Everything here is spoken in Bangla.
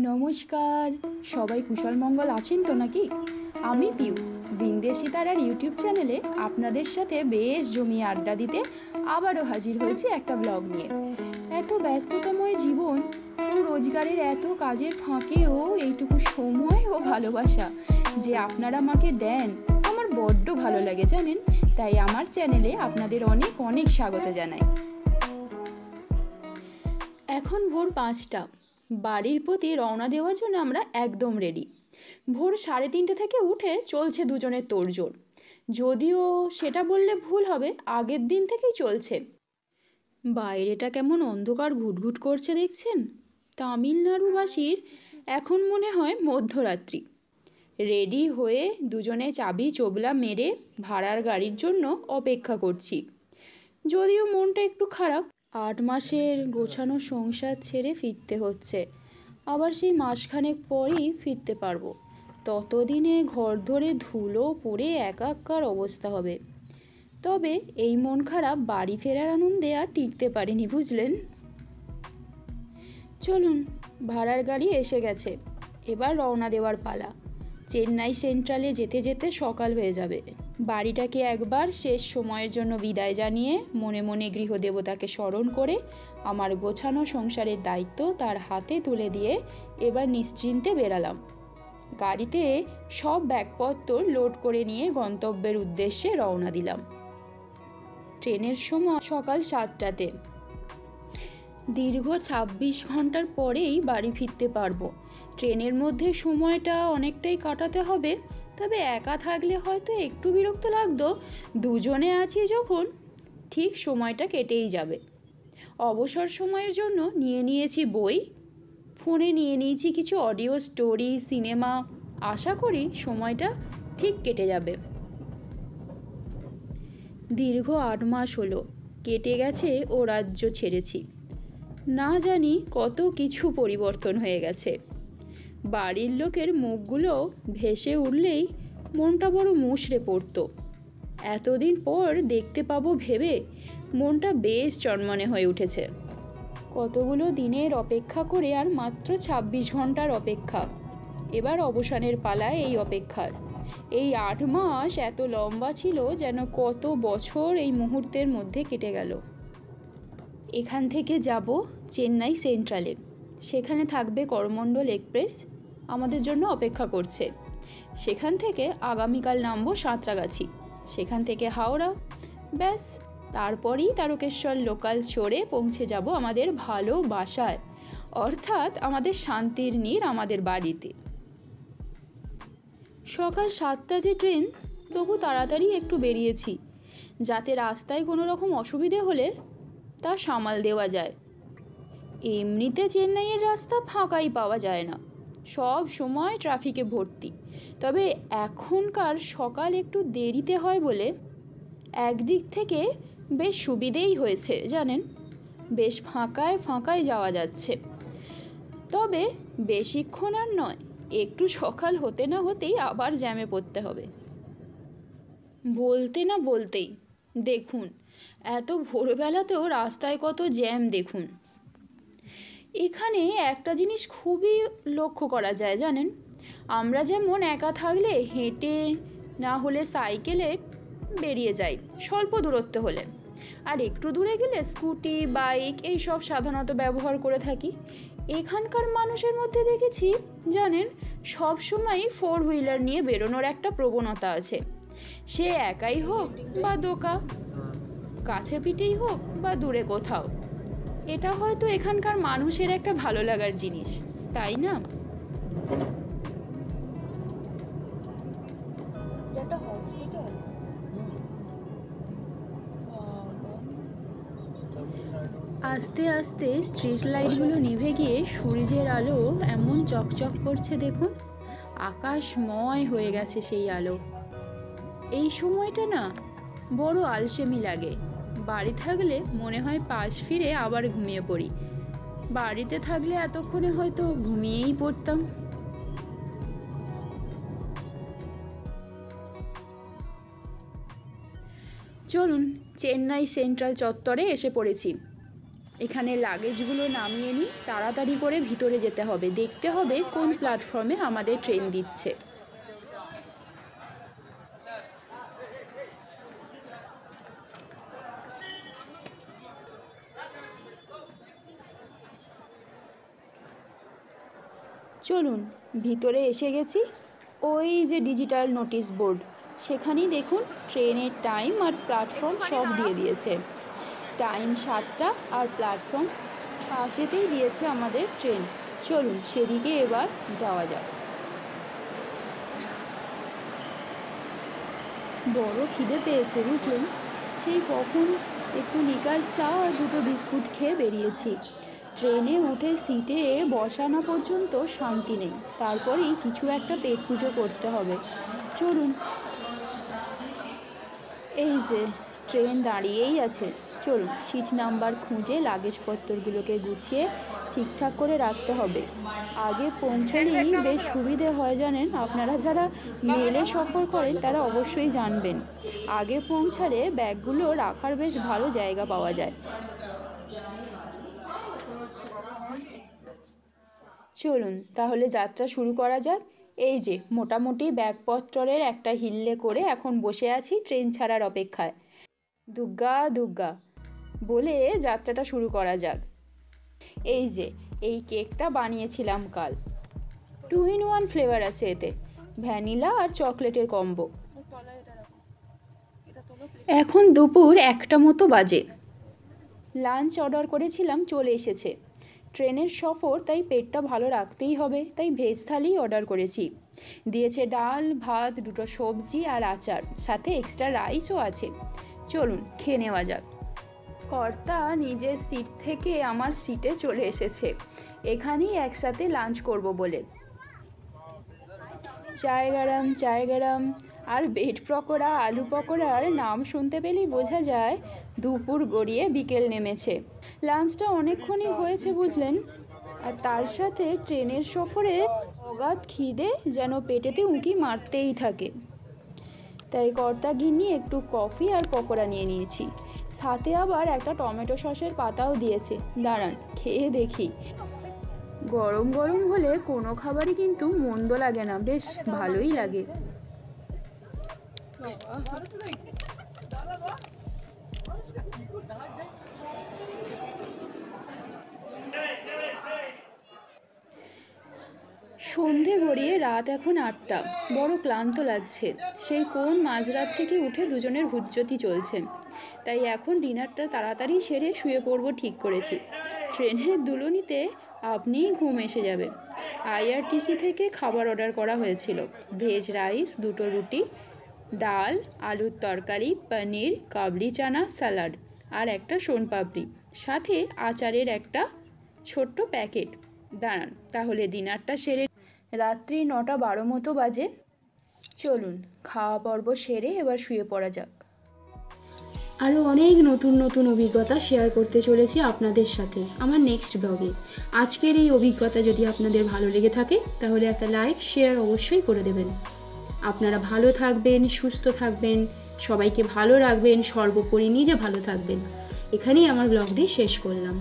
নমস্কার, সবাই কুশল মঙ্গল আছেন তো নাকি? আমি পিউ ভিনদেশি তারার ইউটিউব চ্যানেলে আপনাদের সাথে বেশ জমিয়ে আড্ডা দিতে আবারও হাজির হয়েছি একটা ব্লগ নিয়ে। এত ব্যস্ততাময় জীবন ও রোজগারের এত কাজের ফাঁকেও এইটুকু সময় ও ভালোবাসা যে আপনারা আমাকে দেন আমার বড্ড ভালো লাগে জানেন। তাই আমার চ্যানেলে আপনাদের অনেক অনেক স্বাগত জানাই। এখন ভোর 5টা, বাড়ির প্রতি রওনা দেওয়ার জন্য আমরা একদম রেডি। ভোর 3:30 থেকে উঠে চলছে দুজনের তোড়জোড়। যদিও সেটা বললে ভুল হবে, আগের দিন থেকেই চলছে। বাইরেটা কেমন অন্ধকার ঘুটঘুট করছে দেখছেন? তামিলনাড়ুবাসীর এখন মনে হয় মধ্যরাত্রি। রেডি হয়ে দুজনে চাবি চোবলা মেরে ভাড়ার গাড়ির জন্য অপেক্ষা করছি। যদিও মনটা একটু খারাপ, 8 মাসের গোছানো সংসার ছেড়ে ফিরতে হচ্ছে। আবার সেই মাসখানেক পরই ফিরতে পারবো। ততদিনে ঘর ধরে ধুলো পড়ে একাকার অবস্থা হবে। তবে এই মন খারাপ বাড়ি ফেরার আনন্দে আর টিকতে পারিনি, বুঝলেন? চলুন, ভাড়ার গাড়ি এসে গেছে, এবার রওনা দেওয়ার পালা। চেন্নাই সেন্ট্রালে যেতে যেতে সকাল হয়ে যাবে। বাড়িটাকে একবার শেষ সময়ের জন্য বিদায় জানিয়ে মনে মনে গৃহদেবতাকে স্মরণ করে আমার গোছানো সংসারের দায়িত্ব তার হাতে তুলে দিয়ে এবার নিশ্চিন্তে বেরালাম। গাড়িতে সব ব্যাগপত্র লোড করে নিয়ে গন্তব্যের উদ্দেশ্যে রওনা দিলাম। ট্রেনের সময় সকাল 7টাতে। দীর্ঘ 26 ঘন্টার পরেই বাড়ি ফিরতে পারবো। ট্রেনের মধ্যে সময়টা অনেকটাই কাটাতে হবে, তবে একা থাকলে হয়তো একটু বিরক্ত লাগতো। দুজনে আছি যখন ঠিক সময়টা কেটেই যাবে। অবসর সময়ের জন্য নিয়ে নিয়েছি বই, ফোনে নিয়ে নিয়েছি কিছু অডিও স্টোরি, সিনেমা। আশা করি সময়টা ঠিক কেটে যাবে। দীর্ঘ 8 মাস হলো কেটে গেছে ও রাজ্য ছেড়েছি। না জানি কত কিছু পরিবর্তন হয়ে গেছে। বাড়ির লোকের মুখগুলো ভেসে উঠলেই মনটা বড় মুষড়ে পড়তো। এতদিন পর দেখতে পাবো ভেবে মনটা বেশ চনমনে হয়ে উঠেছে। কতগুলো দিনের অপেক্ষা করে আর মাত্র 26 ঘন্টার অপেক্ষা। এবার অবসানের পালায় এই অপেক্ষার। এই 8 মাস এত লম্বা ছিল যেন কত বছর এই মুহূর্তের মধ্যে কেটে গেল। এখান থেকে যাব চেন্নাই সেন্ট্রালে। সেখানে থাকবে করমণ্ডল এক্সপ্রেস, আমাদের জন্য অপেক্ষা করছে। সেখান থেকে আগামীকাল নামবো সাঁতরাগাছি, সেখান থেকে হাওড়া। ব্যাস, তারপরই তারকেশ্বর লোকাল চড়ে পৌঁছে যাব আমাদের ভালোবাসায়, অর্থাৎ আমাদের শান্তির নীড়, আমাদের বাড়িতে। সকাল 7টাতে ট্রেন, তবু তাড়াতাড়ি একটু বেরিয়েছি যাতে রাস্তায় কোনো রকম অসুবিধে হলে তা সামাল দেওয়া যায়। এমনিতে চেন্নাইয়ের রাস্তা ফাঁকাই পাওয়া যায় না, সব সময় ট্রাফিকে ভর্তি। তবে এখনকার সকাল একটু দেরিতে হয় বলে একদিক থেকে বেশ সুবিধেই হয়েছে জানেন, বেশ ফাঁকায় ফাঁকায় যাওয়া যাচ্ছে। তবে বেশিক্ষণ আর নয়, একটু সকাল হতে না হতেই আবার জ্যামে পড়তে হবে। বলতে না বলতেই দেখুন, এত ভোরবেলাতেও রাস্তায় কত জ্যাম দেখুন। এখানে একটা জিনিস খুবই লক্ষ্য করা যায় জানেন, আমরা যেমন একা থাকলে হেঁটে না হলে সাইকেলে বেরিয়ে যাই স্বল্প দূরত্ব হলে, আর একটু দূরে গেলে স্কুটি, বাইক এইসব সাধারণত ব্যবহার করে থাকি। এখানকার মানুষের মধ্যে দেখেছি জানেন, সবসময়ই 4 হুইলার নিয়ে বেরোনোর একটা প্রবণতা আছে। সে একাই হোক বা দোকা, কাছে পিঠেই হোক বা দূরে কোথাও। এটা হয়তো এখানকার মানুষের একটা ভালো লাগার জিনিস, তাই না? একটা হসপিটাল। আস্তে আস্তে স্ট্রিট লাইটগুলো নিভে গিয়ে সূর্যের আলো এমন চকচক করছে দেখুন, আকাশময় হয়ে গেছে সেই আলো। এই সময়টা না বড় আলসেমি লাগে। বাড়ি থাকলে মনে হয় পাশ ফিরে আবার ঘুমিয়ে পড়ি, বাড়িতে থাকলে এতক্ষণে হয়তো ঘুমিয়েই পড়তাম। চলুন, চেন্নাই সেন্ট্রাল চত্বরে এসে পড়েছি। এখানে লাগেজগুলো নামিয়ে নিই, তাড়াতাড়ি করে ভিতরে যেতে হবে, দেখতে হবে কোন প্ল্যাটফর্মে আমাদের ট্রেন দিচ্ছে। চলুন, ভিতরে এসে গেছি। ওই যে ডিজিটাল নোটিশ বোর্ড, সেখানেই দেখুন ট্রেনের টাইম আর প্ল্যাটফর্ম সব দিয়ে দিয়েছে। টাইম 7টা আর প্ল্যাটফর্ম 5-এতেই দিয়েছে আমাদের ট্রেন। চলুন সেদিকে এবার যাওয়া যাক। বড় খিদে পেয়েছে বুঝলেন, সেই কখন একটু লিকার চা আর 2টো বিস্কুট খেয়ে বেরিয়েছি। ট্রেনে উঠে সিটে বসা না পর্যন্ত শান্তি নেই, তারপরেই কিছু একটা পেট পুজো করতে হবে। চলুন, এই যে ট্রেন দাঁড়িয়েই আছে। চলুন সিট নাম্বার খুঁজে লাগেজপত্রগুলোকে গুছিয়ে ঠিকঠাক করে রাখতে হবে। আগে পৌঁছলেই বেশ সুবিধে হয় জানেন, আপনারা যারা মেলে সফর করেন তারা অবশ্যই জানবেন। আগে পৌঁছালে ব্যাগগুলো রাখার বেশ ভালো জায়গা পাওয়া যায়। চলুন তাহলে যাত্রা শুরু করা যাক। এই যে মোটামুটি ব্যাগপত্রের একটা হিল্লে করে এখন বসে আছি ট্রেন ছাড়ার অপেক্ষায়। দুগ্গা দুগ্গা বলে যাত্রাটা শুরু করা যাক। এই যে এই কেকটা বানিয়েছিলাম কাল, 2-in-1 ফ্লেভার আছে এতে, ভ্যানিলা আর চকলেটের কম্বো। এখন দুপুর 1টা মতো বাজে। লাঞ্চ অর্ডার করেছিলাম, চলে এসেছে। ট্রেনের সফর, তাই পেটটা ভালো রাখতেই হবে, তাই ভেজ থালি অর্ডার করেছি। দিয়েছে ডাল, ভাত, 2টো সবজি আর আচার, সাথে এক্সট্রা রাইসও আছে। চলুন খেয়ে নেওয়া যাক। কর্তা নিজের সিট থেকে আমার সিটে চলে এসেছে, এখানেই একসাথে লাঞ্চ করব বলে। চায় গরম চায় গরম আর ব্রেড পকোড়া, আলু পকোড়ার নাম শুনতে পেলেই বোঝা যায় দুপুর গড়িয়ে বিকেল নেমেছে। লাঞ্চটা অনেকক্ষণই হয়েছে বুঝলেন, আর তার সাথে ট্রেনের সফরে অগাধ খিদে যেন পেটেতে উঁকি মারতেই থাকে। তাই কর্তা গিন্নি একটু কফি আর পকোড়া নিয়ে নিয়েছি, সাথে আবার একটা টমেটো সসের পাতাও দিয়েছে। দাঁড়ান খেয়ে দেখি। গরম গরম হলে কোনো খাবারই কিন্তু মন্দ লাগে না, বেশ ভালোই লাগে। সন্ধে গড়িয়ে রাত এখন 8টা, বড় ক্লান্ত লাগছে। সেই কোন মাঝরাত থেকে উঠে দুজনের হুজ্জতি চলছে, তাই এখন ডিনারটা তাড়াতাড়ি সেরে শুয়ে পড়বো ঠিক করেছি। ট্রেনের দুলুনিতে আপনিই ঘুম এসে যাবে। আইআরটিসি থেকে খাবার অর্ডার করা হয়েছিল, ভেজ রাইস, 2টো রুটি, ডাল, আলুর তরকারি, পনির, কাবলি চানা, স্যালাড আর একটা সোনপাপড়ি, সাথে আচারের একটা ছোট্ট প্যাকেট। দাঁড়ান তাহলে ডিনারটা সেরে। রাত্রি 9টা-12 মতো বাজে। চলুন খাওয়া পর্ব সেরে এবার শুয়ে পড়া যাক। আরও অনেক নতুন নতুন অভিজ্ঞতা শেয়ার করতে চলেছি আপনাদের সাথে আমার নেক্সট ব্লগে। আজকের এই অভিজ্ঞতা যদি আপনাদের ভালো লেগে থাকে তাহলে একটা লাইক শেয়ার অবশ্যই করে দেবেন। আপনারা ভালো থাকবেন, সুস্থ থাকবেন, সবাইকে ভালো রাখবেন, সর্বোপরি নিজে ভালো থাকবেন। এখানেই আমার ব্লগটি শেষ করলাম।